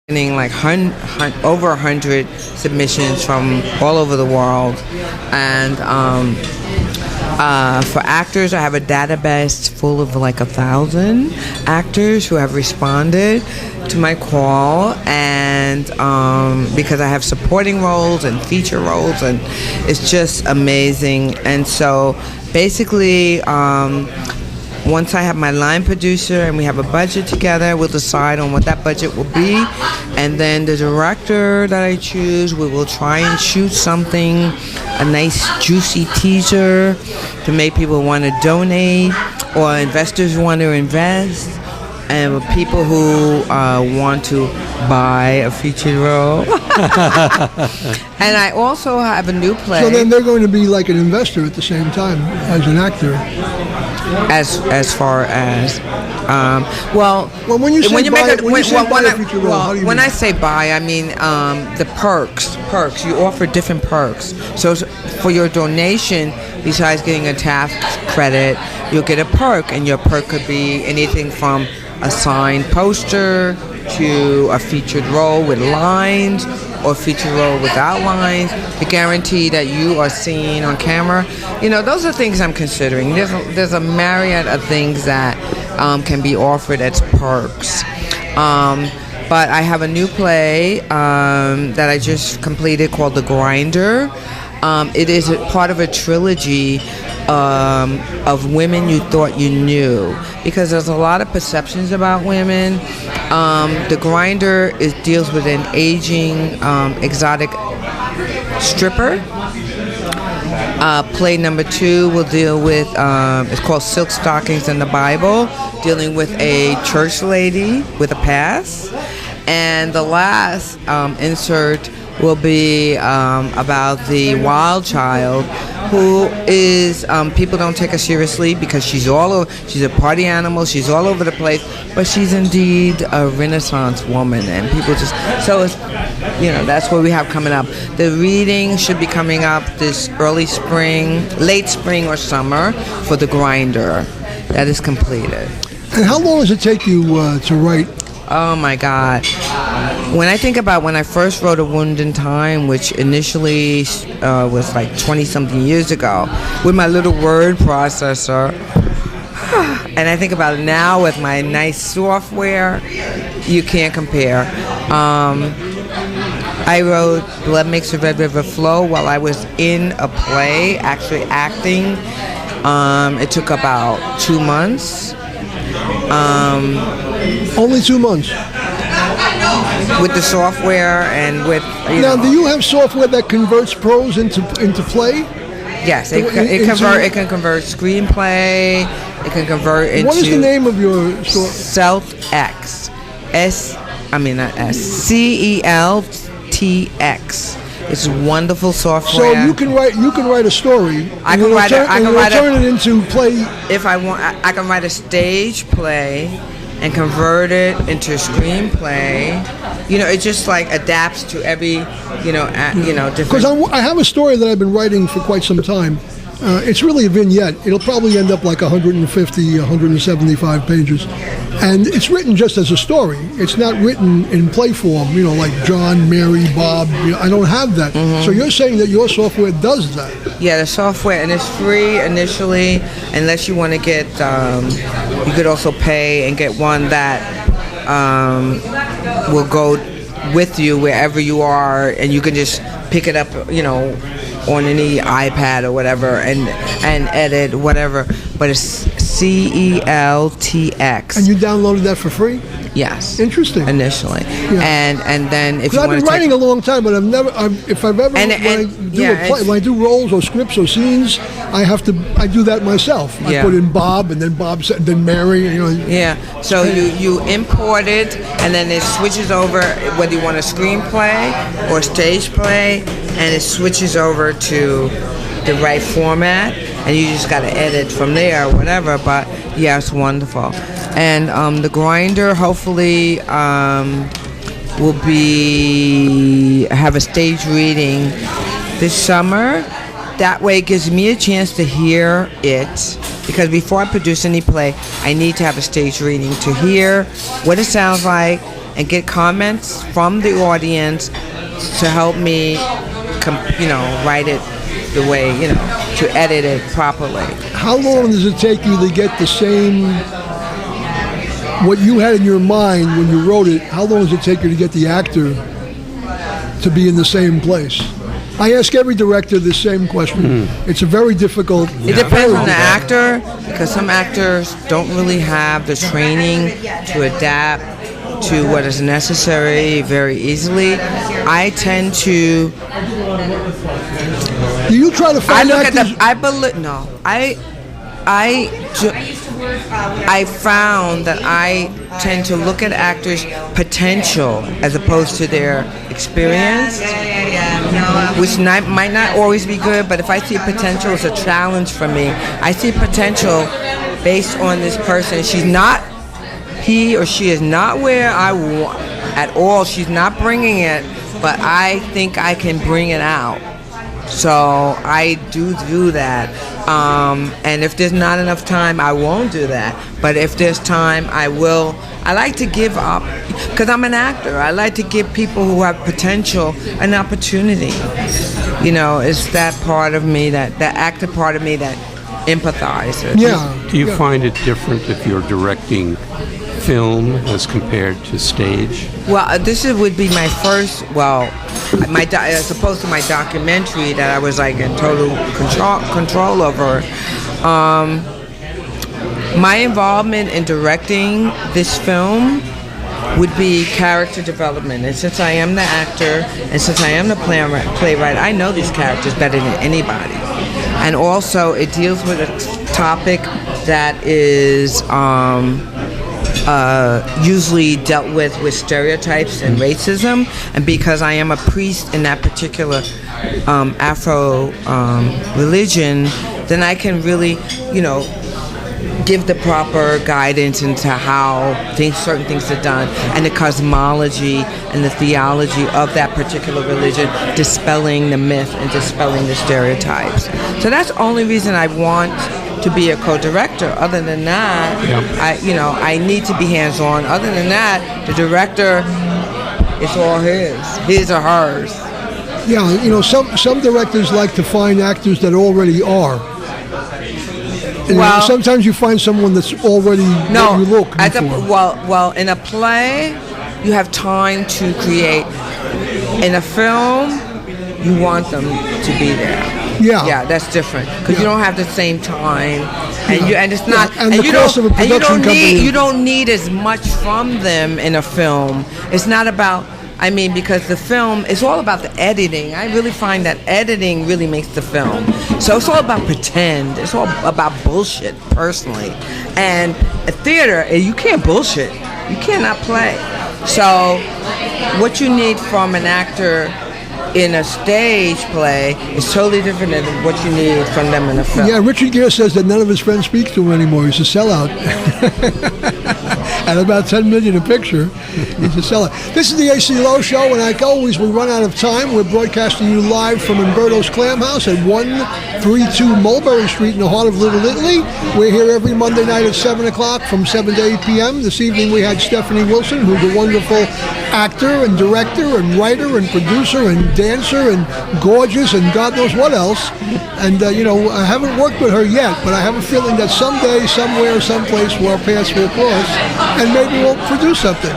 getting like over 100 submissions from all over the world, and for actors, I have a database full of like 1,000 actors who have responded to my call, and because I have supporting roles and feature roles, and it's just amazing. And so basically, once I have my line producer and we have a budget together, we'll decide on what that budget will be. And then the director that I choose, we will try and shoot something, a nice juicy teaser to make people want to donate, or investors want to invest, and people who want to buy a featured role. And I also have a new play. So then they're going to be like an investor at the same time as an actor. As far as well, when you say buy, when I say buy, I mean the perks. You offer different perks. So for your donation, besides getting a tax credit, you'll get a perk, and your perk could be anything from a signed poster to a featured role with lines, or featured role without lines, the guarantee that you are seen on camera. You know, those are things I'm considering. There's a myriad of things that can be offered as perks. But I have a new play that I just completed called The Grinder. It is part of a trilogy of women you thought you knew, because there's a lot of perceptions about women. The Grinder deals with an aging exotic stripper. Play number 2 will deal with, it's called Silk Stockings in the Bible, dealing with a church lady with a past. And the last insert will be about the wild child, who is, people don't take her seriously because she's a party animal, she's all over the place, but she's indeed a Renaissance woman, and people just, so it's, that's what we have coming up. The reading should be coming up this early spring, late spring or summer for The Grinder. That is completed. And how long does it take you to write? Oh my God. When I think about when I first wrote A Wound in Time, which initially was like 20-something years ago, with my little word processor, and I think about it now with my nice software, you can't compare. I wrote Blood Makes the Red River Flow while I was in a play, actually acting. It took about 2 months. Only 2 months? With the software and with, Now, do you have software that converts prose into play? Yes, it can convert screenplay. It can convert into. What is the name of your software? CeltX, CeltX. It's wonderful software. So you can write a story. I can turn it into play. If I want, I can write a stage play and convert it into a screenplay. It just like adapts to every, different. Because I have a story that I've been writing for quite some time. It's really a vignette. It'll probably end up like 150, 175 pages. And it's written just as a story. It's not written in play form, like John, Mary, Bob. I don't have that. Mm-hmm. So you're saying that your software does that? Yeah, the software, and it's free initially, unless you want to get, you could also pay and get one that will go with you wherever you are, and you can just pick it up, on any iPad or whatever, and edit whatever. But it's CeltX. And you downloaded that for free? Yes. Interesting. Initially, yeah. and then if you I've want been writing a long time, but when I do roles or scripts or scenes, I do that myself. I put in Bob, and then then Mary. Yeah. So you import it, and then it switches over whether you want a screenplay or stage play, and it switches over to the right format, and you just got to edit from there or whatever. But yeah, it's wonderful. And The Grinder hopefully will have a stage reading this summer. That way it gives me a chance to hear it, because before I produce any play, I need to have a stage reading to hear what it sounds like, and get comments from the audience to help me, write it the way, to edit it properly. How long does it take you to get the same, what you had in your mind when you wrote it, how long does it take you to get the actor to be in the same place? I ask every director the same question. It's a very difficult... It depends on the actor, because some actors don't really have the training to adapt to what is necessary very easily. I tend to... Do you try to find actors? I found that I tend to look at actors' potential as opposed to their experience, which might not always be good, but if I see potential, it's a challenge for me. I see potential based on this person. He or she is not where I want at all. She's not bringing it, but I think I can bring it out. So I do that. And if there's not enough time, I won't do that. But if there's time, I will. I like to give up, because I'm an actor. I like to give people who have potential an opportunity. It's that part of me, that actor part of me that empathizes. Yeah. Do you find it different if you're directing film as compared to stage? Well, would be my first. As opposed to my documentary that I was like in total control over. My involvement in directing this film would be character development, and since I am the actor and since I am the playwright, I know these characters better than anybody. And also, it deals with a topic that is usually dealt with stereotypes and racism, and because I am a priest in that particular Afro religion, then I can really, give the proper guidance into how certain things are done, and the cosmology and the theology of that particular religion, dispelling the myth and dispelling the stereotypes. So that's the only reason I want to be a co-director. Other than that, I need to be hands-on. Other than that, the director, it's all his or hers. Yeah, some directors like to find actors that already are. Sometimes you find someone that's already what you look for. In a play, you have time to create. In a film, you want them to be there. Yeah, that's different because you don't have the same time, and it's not. And the cost of a production company. You don't need as much from them in a film. It's not about. Because the film is all about the editing. I really find that editing really makes the film. So it's all about pretend. It's all about bullshit, personally. And a theater, you can't bullshit. You cannot play. So what you need from an actor in a stage play is totally different than what you need from them in a film. Yeah, Richard Gere says that none of his friends speak to him anymore. He's a sellout. At about $10 million a picture, he's a sellout. This is the A.C. Lowe Show, and like always, we run out of time. We're broadcasting you live from Umberto's Clam House at 132 Mulberry Street in the heart of Little Italy. We're here every Monday night at 7 o'clock from 7 to 8 p.m. This evening we had Stephanie Wilson, who's a wonderful actor and director and writer and producer and dancer and gorgeous and God knows what else. And, I haven't worked with her yet, but I have a feeling that someday, somewhere, someplace where our paths will cross, and maybe we'll produce something.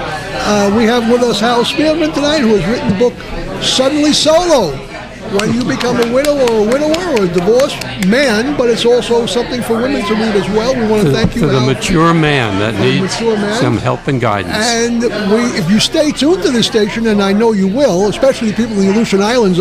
We have with us Hal Spieman tonight, who has written the book Suddenly Solo, When You Become a Widow or a Widower or a Divorced Man, but it's also something for women to read as well. We want to thank you, for the Hal, mature man that needs some help and guidance. And if you stay tuned to this station, and I know you will, especially people in the Aleutian Islands,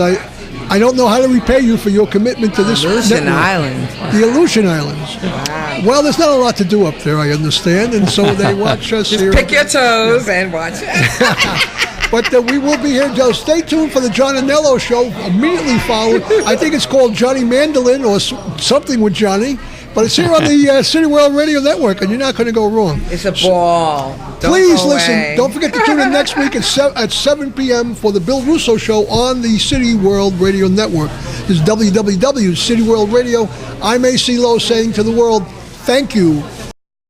I don't know how to repay you for your commitment to this Aleutian network. Islands. The Aleutian Islands. Wow. Well, there's not a lot to do up there, I understand, and so they watch us Just here. Pick your toes and watch it. But we will be here. Just stay tuned for the John Anello Show immediately followed. I think it's called Johnny Mandolin or something with Johnny. But it's here on the City World Radio Network, and you're not going to go wrong. It's a ball. Please listen. Don't forget to tune in next week at 7 p.m. for the Bill Russo Show on the City World Radio Network. This is WWW City World Radio. I'm A.C. Lowe saying to the world, thank you